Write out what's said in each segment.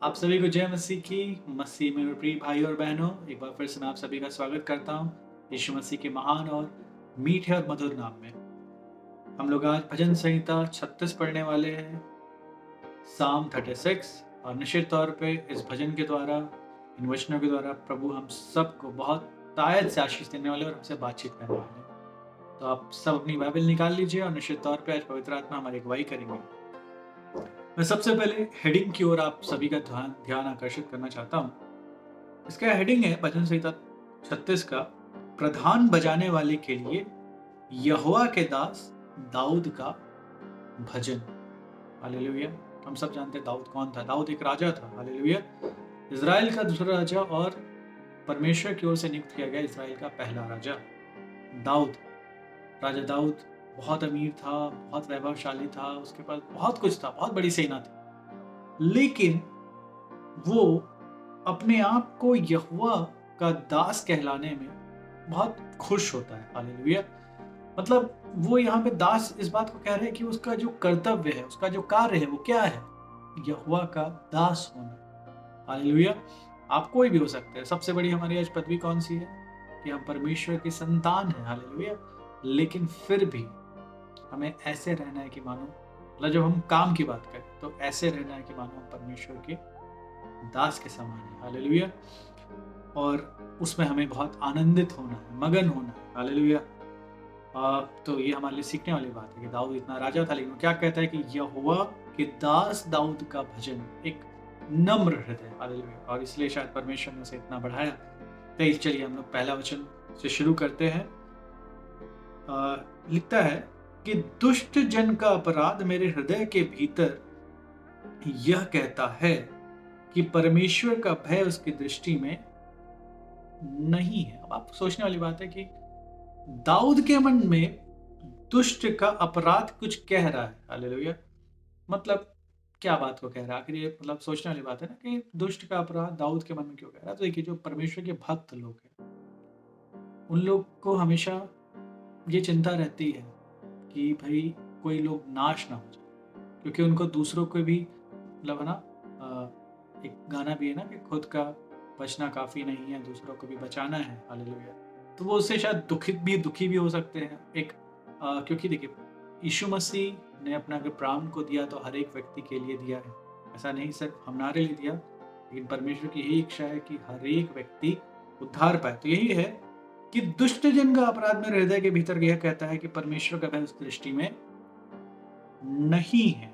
आप सभी को जय मसीह की। मसीह में मेरे प्रिय भाई और बहनों, एक बार फिर से मैं आप सभी का स्वागत करता हूँ यीशु मसीह के महान और मीठे और मधुर नाम में। हम लोग आज भजन संहिता 36 पढ़ने वाले हैं, साम 36। और निश्चित तौर पे इस भजन के द्वारा, इन वचनों के द्वारा प्रभु हम सबको बहुत तायत से आशीष देने वाले और हमसे बातचीत करने वाले हैं। तो आप सब अपनी बाइबल निकाल लीजिए और निश्चित तौर पे आज पवित्र आत्मा हमारी अगुवाई करेंगे। मैं सबसे पहले हेडिंग की ओर आप सभी का ध्यान आकर्षित करना चाहता हूँ। इसका हेडिंग है भजन संहिता 36 का, प्रधान बजाने वाले के लिए यहोवा के दास दाऊद का भजन। हालेलुया। हम सब जानते हैं दाऊद कौन था। दाऊद एक राजा था। हालेलुया। इज़राइल का दूसरा राजा और परमेश्वर की ओर से नियुक्त किया गया इज़राइल का पहला राजा दाऊद। राजा दाऊद बहुत अमीर था, बहुत वैभवशाली था, उसके पास बहुत कुछ था, बहुत बड़ी सेना थी, लेकिन वो अपने आप को यहोवा का दास कहलाने में बहुत खुश होता है। हालेलुया। मतलब वो यहाँ पे दास इस बात को कह रहे हैं कि उसका जो कर्तव्य है, उसका जो कार्य है, वो क्या है? यहोवा का दास होना। हालेलुया। आप कोई भी हो सकते हैं। सबसे बड़ी हमारी आज पदवी कौन सी है? कि हम परमेश्वर की संतान हैं। हालेलुया। लेकिन फिर भी हमें ऐसे रहना है कि मानो, मतलब जब हम काम की बात करें तो ऐसे रहना है कि मानो हम परमेश्वर के दास के समान है। हालेलुया। और उसमें हमें बहुत आनंदित होना है, मगन होना है। हालेलुया। तो ये हमारे लिए सीखने वाली बात है कि दाऊद इतना राजा था, लेकिन क्या कहता है कि यहोवा के दास दाऊद का भजन, एक नम्र हृदय। हालेलुया। और इसलिए शायद परमेश्वर ने उसे इतना बढ़ाया। तो चलिए हम लोग पहला वचन से शुरू करते हैं। लिखता है कि दुष्ट जन का अपराध मेरे हृदय के भीतर यह कहता है कि परमेश्वर का भय उसकी दृष्टि में नहीं है। अब आप सोचने वाली बात है कि दाऊद के मन में दुष्ट का अपराध कुछ कह रहा है। हालेलुया। मतलब क्या बात को कह रहा है? आखिर ये मतलब सोचने वाली बात है ना कि दुष्ट का अपराध दाऊद के मन में क्यों कह रहा है। तो देखिए, जो परमेश्वर के भक्त लोग हैं, उन लोग को हमेशा ये चिंता रहती है कि भाई कोई लोग नाश ना हो जाए, क्योंकि उनको दूसरों को भी, मतलब है ना, एक गाना भी है ना कि खुद का बचना काफी नहीं है, दूसरों को भी बचाना है। हालेलुया। तो वो उससे शायद दुखी भी हो सकते हैं। क्योंकि देखिए, यीशु मसीह ने अपना अगर प्राण को दिया तो हर एक व्यक्ति के लिए दिया है। ऐसा नहीं सिर्फ हमारे लिए दिया, लेकिन परमेश्वर की यही इच्छा है कि हर एक व्यक्ति उद्धार पाए। तो यही है कि दुष्ट जन का अपराध मेरे हृदय के भीतर यह कहता है कि परमेश्वर का भय उस दृष्टि में नहीं है।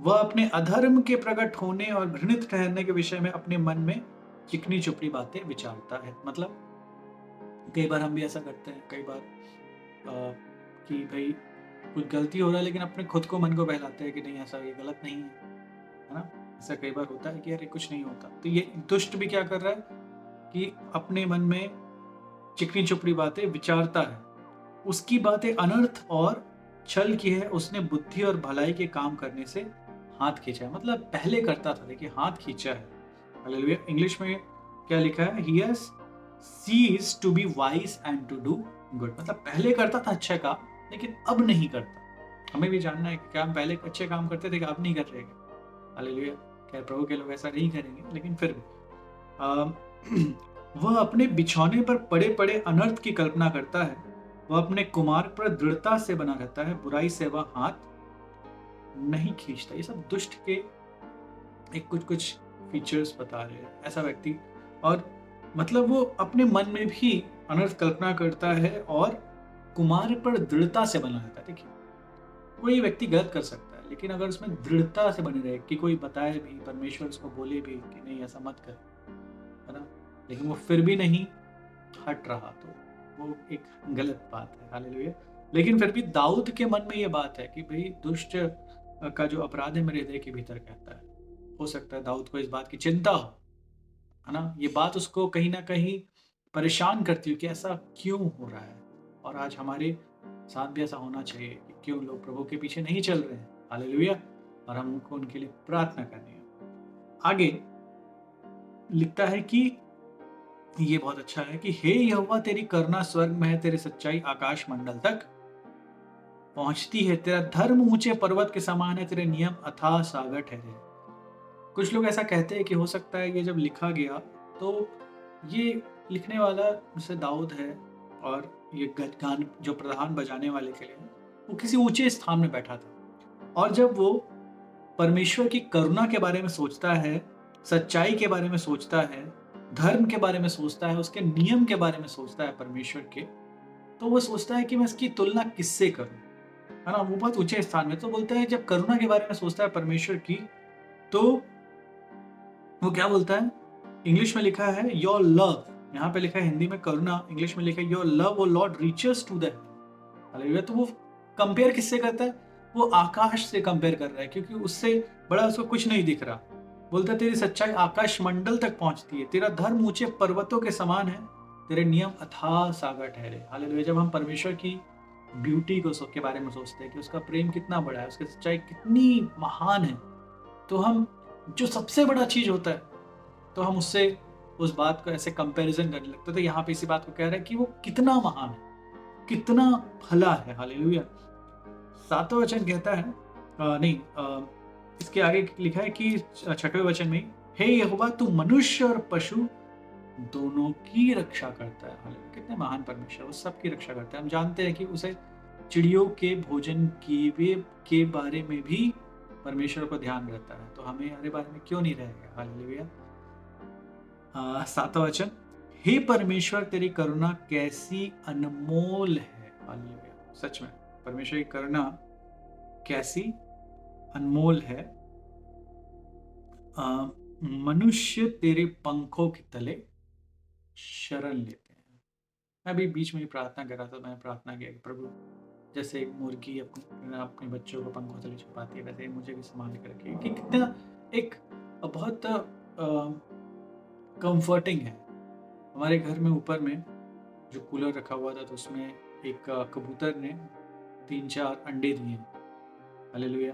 वह अपने अधर्म के प्रकट होने और घृणित ठहरने के विषय में अपने मन में चिकनी चुपड़ी बातें विचारता है। मतलब कई बार हम भी ऐसा करते हैं, कई बार कि भाई कुछ गलती हो रहा है, लेकिन अपने खुद को, मन को बहलाते हैं कि नहीं, ऐसा ये गलत नहीं है ना। ऐसा कई बार होता है कि अरे कुछ नहीं होता। तो ये दुष्ट भी क्या कर रहा है कि अपने मन में चिकनी चुपड़ी बातें विचारता है। उसकी बातें अनर्थ और छल की है, उसने बुद्धि और भलाई के काम करने से हाथ खींचा है। मतलब पहले करता था, देखिए हाथ खींचा है। हालेलुया। इंग्लिश में क्या लिखा है? He has ceased to be wise and to do good। मतलब पहले करता था अच्छा काम, लेकिन अब नहीं करता। हमें भी जानना है कि क्या हम पहले अच्छे काम करते थे कि अब नहीं कर रहे हैं। हालेलुया। खैर प्रभु के लोग ऐसा नहीं करेंगे, लेकिन फिर भी वह अपने बिछौने पर पड़े पड़े अनर्थ की कल्पना करता है। वह अपने कुमार पर दृढ़ता से बना रहता है, बुराई से वह हाथ नहीं खींचता। ये सब दुष्ट के एक कुछ फीचर्स बता रहे हैं ऐसा व्यक्ति। और मतलब वो अपने मन में भी अनर्थ कल्पना करता है और कुमार पर दृढ़ता से बना रहता है। देखिए, कोई व्यक्ति गलत कर सकता है, लेकिन अगर उसमें दृढ़ता से बने रहे कि कोई बताए भी, परमेश्वर उसको बोले भी कि नहीं ऐसा मत कर, है ना, लेकिन वो फिर भी नहीं हट रहा, तो वो एक गलत बात है। हालेलुया। लेकिन फिर भी दाऊद के मन में ये बात है कि भाई दुष्ट का जो अपराध है मेरे हृदय के भीतर कहता है। हो सकता है दाऊद को इस बात की चिंता हो, है ना, ये बात उसको कहीं ना कहीं परेशान करती हो कि ऐसा क्यों हो रहा है। और आज हमारे साथ भी ऐसा होना चाहिए कि क्यों लोग प्रभु के पीछे नहीं चल रहे हैं। हालेलुया। और हमको उनके लिए प्रार्थना करनी है। आगे लिखता है कि ये बहुत अच्छा है कि हे यहोवा, तेरी करुणा स्वर्ग में है, तेरी सच्चाई आकाश मंडल तक पहुंचती है। तेरा धर्म ऊंचे पर्वत के समान है, तेरे नियम अथाह सागर ठहरे। कुछ लोग ऐसा कहते हैं कि हो सकता है ये जब लिखा गया तो ये लिखने वाला जैसे दाऊद है, और ये गान जो प्रधान बजाने वाले के लिए है, वो किसी ऊंचे स्थान में बैठा था, और जब वो परमेश्वर की करुणा के बारे में सोचता है, सच्चाई के बारे में सोचता है, धर्म के बारे में सोचता है, उसके नियम के बारे में सोचता है परमेश्वर के, तो वो सोचता है कि मैं इसकी तुलना किससे करूं, है ना। वो बहुत ऊंचे स्थान में, तो बोलता है जब करुणा के बारे में सोचता है परमेश्वर की, तो वो क्या बोलता है, इंग्लिश में लिखा है योर लव, यहाँ पे लिखा है हिंदी में करुणा, इंग्लिश में लिखा है your love O lord reaches to the heaven. तो वो कंपेयर किससे करता है, वो आकाश से कंपेयर कर रहा है, क्योंकि उससे बड़ा उसको कुछ नहीं दिख रहा। बोलता है तेरी सच्चाई आकाश मंडल तक पहुंचती है, तेरा धर्म ऊंचे पर्वतों के समान है, तेरे नियम अथाह सागर ठहरे। हालेलुया। जब हम परमेश्वर की ब्यूटी को के बारे में सोचते हैं कि उसका प्रेम कितना बड़ा है, उसकी सच्चाई कितनी महान है, तो हम जो सबसे बड़ा चीज होता है, तो हम उससे उस बात को ऐसे कंपैरिजन करने लगते हैं। तो यहाँ पे इसी बात को कह रहा है कि वो कितना महान है, कितना भला है। हालेलुया। 7वां वचन कहता है इसके आगे लिखा है कि 6वें वचन में, हे यहोवा तू मनुष्य और पशु दोनों की रक्षा करता है। हालेलुया। कितने महान परमेश्वर, वो सबकी रक्षा करता है। हम जानते हैं कि उसे चिड़ियों के भोजन के बारे में भी परमेश्वर को ध्यान रहता है, तो हमें हमारे बारे में क्यों नहीं रहेगा। हालेलुया। 7वां वचन, हे परमेश्वर तेरी करुणा कैसी अनमोल है। हालेलुया। सच में परमेश्वर की करुणा कैसी अनमोल है। मनुष्य तेरे पंखों के तले शरण लेते हैं। मैं अभी बीच में प्रार्थना कर रहा था, मैंने प्रार्थना किया कि प्रभु, जैसे एक मुर्गी अपने बच्चों को पंखों तले छुपाती है, वैसे मुझे भी संभाल कर रखिए। कि कितना एक बहुत कंफर्टिंग है। हमारे घर में ऊपर में जो कूलर रखा हुआ था, तो उसमें एक कबूतर ने 3-4 अंडे दिए। हालेलुया।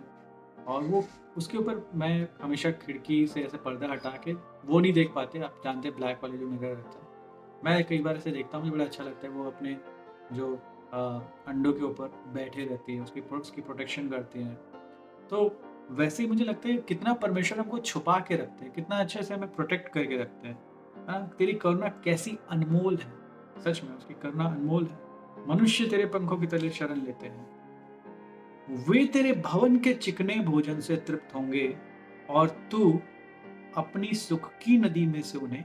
और वो उसके ऊपर मैं हमेशा खिड़की से ऐसे पर्दा हटा के, वो नहीं देख पाते, आप जानते हैं ब्लैक वाले जो मिरर रहता है, मैं कई बार ऐसे देखता हूँ, मुझे बड़ा अच्छा लगता है। वो अपने जो अंडों के ऊपर बैठे रहती है, उसकी प्रोटेक्शन करती हैं। तो वैसे ही मुझे लगता है कितना परमेश्वर हमको छुपा के रखते हैं, कितना अच्छे से हमें प्रोटेक्ट करके रखते हैं। हाँ, तेरी करुणा कैसी अनमोल है। सच में उसकी करुणा अनमोल है। मनुष्य तेरे पंखों की तले शरण लेते हैं, वे तेरे भवन के चिकने भोजन से तृप्त होंगे, और तू अपनी सुख की नदी में से उन्हें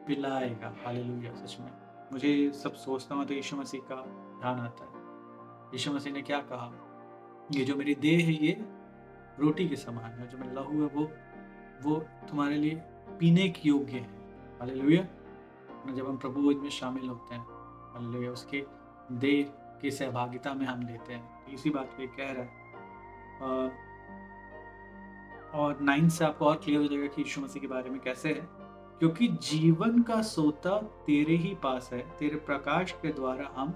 पिलाएगा। हालेलुया। सच में मुझे सब सोचता हूँ तो यीशु मसीह का ध्यान आता है। यीशु मसीह ने क्या कहा, ये जो मेरी देह है ये रोटी के समान है, जो मेरा लहू है वो तुम्हारे लिए पीने के योग्य है। हालेलुया। जब हम प्रभु में शामिल होते हैं, हालेलुया, उसके देह की सहभागिता में हम लेते हैं, इसी बात को कह रहा है। और 9 से आपको और क्लियर हो जाएगा कि यीशु मसीह के बारे में कैसे है, क्योंकि जीवन का सोता तेरे ही पास है, तेरे प्रकाश के द्वारा हम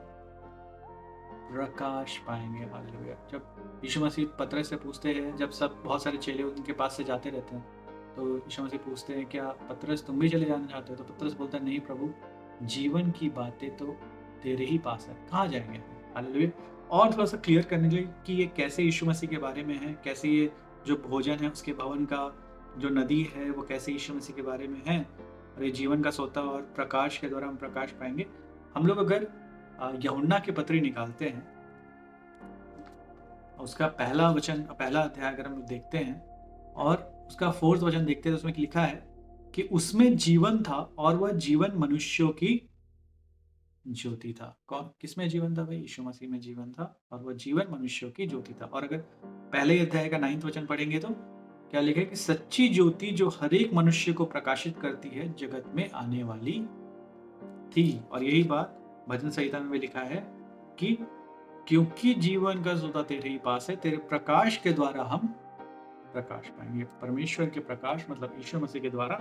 प्रकाश पाएंगे। हालेलुया। जब यीशु मसीह पतरस से पूछते हैं, जब सब बहुत सारे चेले उनके पास से जाते रहते हैं, तो यीशु मसीह पूछते हैं, क्या पतरस तुम भी चले जाना चाहते हो? तो पतरस बोलता है, नहीं प्रभु, जीवन की बातें तो तेरे ही पास है, कहाँ जाएंगे। हालेलुया। और थोड़ा सा क्लियर करने के लिए कि ये कैसे यीशु मसीह के बारे में है, कैसे ये जो भोजन है उसके भवन का जो नदी है वो कैसे यीशु मसीह के बारे में है, और ये जीवन का सोता और प्रकाश के द्वारा हम प्रकाश पाएंगे। हम लोग अगर यूहन्ना की पत्री निकालते हैं, उसका पहला अध्याय अगर हम देखते हैं और उसका 4वां वचन देखते हैं, तो उसमें लिखा है कि उसमें जीवन था और वह जीवन मनुष्यों की ज्योति था। कौन किसमें जीवन था भाई? यीशु मसीह में जीवन था, और वह जीवन मनुष्यों की ज्योति था। और अगर पहले अध्याय का 9वां वचन पढ़ेंगे तो क्या लिखा है कि सच्ची ज्योति जो हर एक मनुष्य को प्रकाशित करती है, जगत में आने वाली थी। और यही बात भजन संहिता में भी लिखा है कि क्योंकि जीवन का सोता तेरे ही पास है, तेरे प्रकाश के द्वारा हम प्रकाश पाएंगे। परमेश्वर के प्रकाश मतलब यीशु मसीह के द्वारा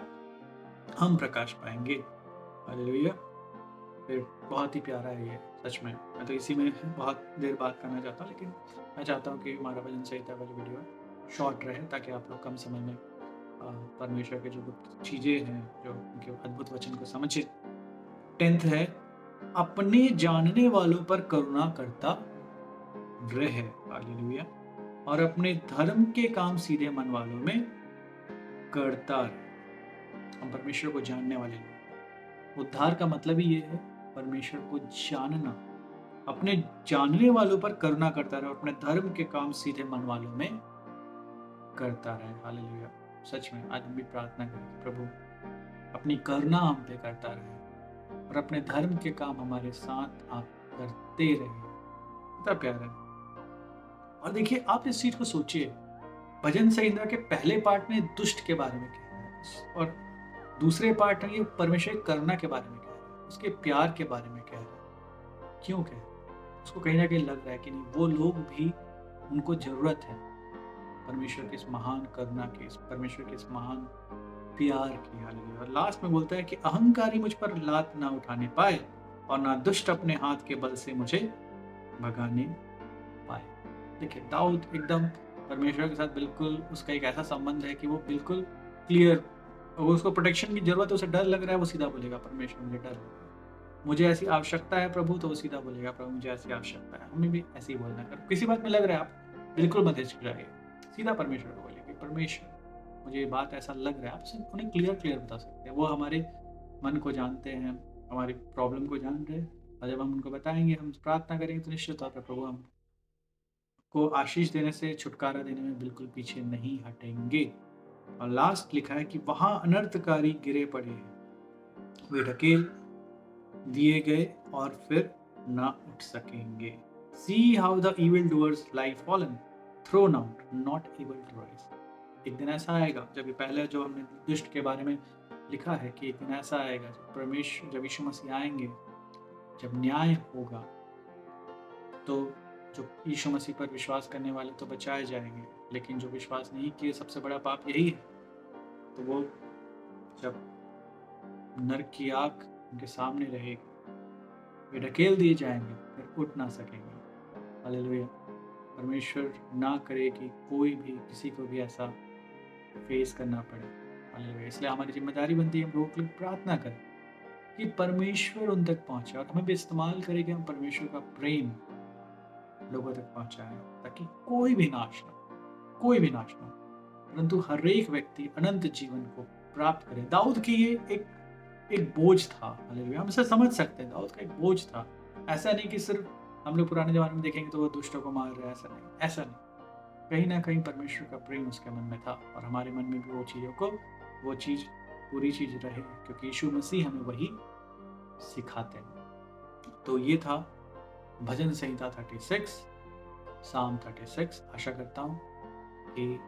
हम प्रकाश पाएंगे। हालेलुया। फिर बहुत ही प्यारा है ये, सच में। मैं तो इसी में बहुत देर बात करना चाहता हूँ, लेकिन मैं चाहता हूँ कि हमारा भजन संहिता वाली वीडियो शॉर्ट रहे, ताकि आप लोग कम समय में परमेश्वर के जो चीज़ें हैं, जो उनके अद्भुत वचन को समझे। 10th है, अपने जानने वालों पर करुणा करता रहे। हालेलुया। और अपने धर्म के काम सीधे मन वालों में करता रहे। हम परमेश्वर को जानने वाले लोग। उद्धार का मतलब ही ये है परमेश्वर को जानना, अपने जानने वालों पर करुणा करता रहे और अपने धर्म के काम सीधे मन वालों में करता रहे। हालेलुया। सच में आज हम भी प्रार्थना करें कि प्रभु अपनी करुणा हम पे करता रहे और अपने धर्म के काम हमारे साथ आप करते रहे। कितना प्यारा है। और देखिए आप इस चीज को सोचिए, भजन संहिता के पहले पार्ट में दुष्ट के बारे में कह रहा है और दूसरे पार्ट में ये परमेश्वर की करुणा के बारे में कह रहा है, उसके प्यार के बारे में कह रहा है। क्यों कह रहा है? उसको कहीं ना कहीं लग रहा है कि नहीं, वो लोग भी, उनको जरूरत है परमेश्वर के इस महान करुणा की, इस परमेश्वर के इस महान प्यार की। हालेलुया। और लास्ट में बोलता है कि अहंकारी मुझ पर लात ना उठाने पाए और ना दुष्ट अपने हाथ के बल से मुझे भगाने पाए। देखिए दाऊद एकदम परमेश्वर के साथ बिल्कुल उसका एक ऐसा संबंध है कि वो बिल्कुल क्लियर, अगर उसको प्रोटेक्शन की जरूरत है, उसे डर लग रहा है, वो सीधा बोलेगा परमेश्वर मुझे डर लग रहा है, मुझे ऐसी आवश्यकता है प्रभु, तो वो सीधा बोलेगा प्रभु मुझे ऐसी आवश्यकता है। हमें भी ऐसे ही बोलना है। किसी बात में लग रहा है आप बिल्कुल मत हिचकिचाइए, सीधा परमेश्वर को बोलिए परमेश्वर मुझे ये बात ऐसा लग रहा है। आप उन्हें क्लियर बता सकते हैं। वो हमारे मन को जानते हैं, हमारी प्रॉब्लम को जान रहे हैं, और जब हम उनको बताएंगे, हम प्रार्थना करेंगे, तो निश्चित तौर पर प्रभु हम को आशीष देने से, छुटकारा देने में बिल्कुल पीछे नहीं हटेंगे। और लास्ट लिखा है कि वहां अनर्थकारी गिरे पड़े हैं, वे ढकेल दिए गए और फिर ना उठ सकेंगे। See how the evil doers lie fallen, thrown out, not able to rise. एक दिन ऐसा आएगा, जब ये पहले जो हमने दुष्ट के बारे में लिखा है कि एक दिन ऐसा आएगा जब परमेश्वर, जब यीशु मसीह आएंगे, जब न्याय होगा, तो जो यीशु मसीह पर विश्वास करने वाले तो बचाए जाएंगे, लेकिन जो विश्वास नहीं किए, सबसे बड़ा पाप यही है, तो वो जब नरक की आग उनके सामने रहेगी, वे ढकेल दिए जाएंगे, फिर उठ ना सकेंगे। हालेलुया। परमेश्वर ना करे कि कोई भी किसी को भी ऐसा फेस करना पड़े। हालेलुया। इसलिए हमारी जिम्मेदारी बनती है हम लोगों के लिए प्रार्थना करें कि परमेश्वर उन तक पहुंचे, और हमें भी इस्तेमाल करें कि हम परमेश्वर का प्रेम लोगों तक पहुंचाएं, ताकि कोई भी नाश ना, कोई भी नाश ना, परंतु हर एक व्यक्ति अनंत जीवन को प्राप्त करे। दाऊद की ये एक बोझ था। हालेलुया। हम इसे समझ सकते हैं, दाऊद का एक बोझ था। ऐसा नहीं कि सिर्फ हम लोग पुराने जमाने में देखेंगे तो वो दुष्टों को मार रहा है, ऐसा नहीं, ऐसा नहीं। कहीं ना कहीं परमेश्वर का प्रेम उसके मन में था, और हमारे मन में भी वो चीज़ों को, वो चीज़ पूरी चीज़ रहे, क्योंकि यीशु मसीह हमें वही सिखाते हैं। तो ये था भजन संहिता 36, साम 36। आशा करता हूँ कि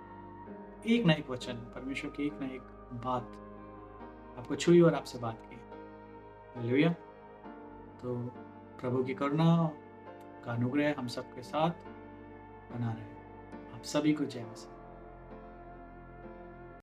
एक ना एक वचन, परमेश्वर की एक ना एक बात आपको छुई और आपसे बात की। हालेलुया। तो प्रभु की करुणा का अनुग्रह हम सबके साथ बना रहे। आप सभी को जय मसीह।